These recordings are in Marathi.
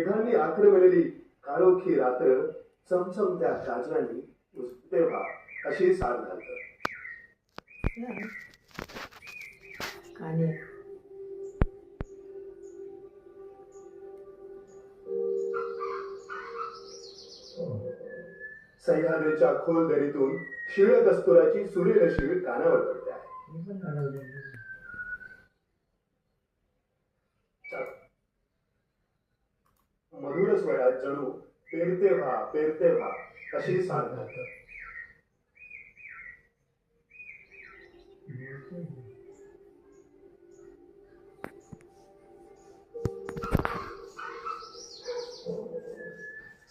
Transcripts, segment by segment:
मेघांनी आक्रमलेली काळोखी रात्र चमचमत्या काजळांनी उजते व्हा अशी साथ घालत. सह्याद्रीच्या खोल दरीतून शिळ कस्तुराची सुरेल शीळ कानावर पडते आहे. मधुर स्वरात जणू पेरते व्हा अशी साथ घालत.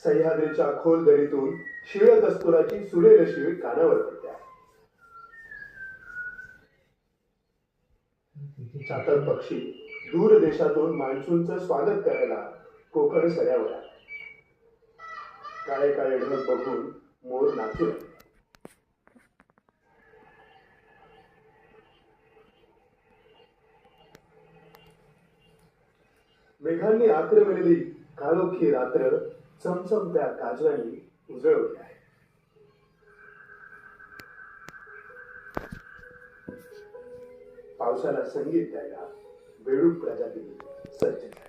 सह्याद्रीच्या खोल दरीतून शिळ कस्तुराची सुरेल शीळ कानावर पडते आहे. चातर पक्षी दूर देशातून मान्सूनचं स्वागत करायला कोकण सऱ्यावर आहे. काळे काळे ढग बघून मोर नाचू लागले. मेघांनी आक्रमलेली काळोखी रात्र चमचमत्या काजळांनी उजळवली आहे. पावसाला संगीत द्यायला बेडूक प्रजाती सज्ज झाली.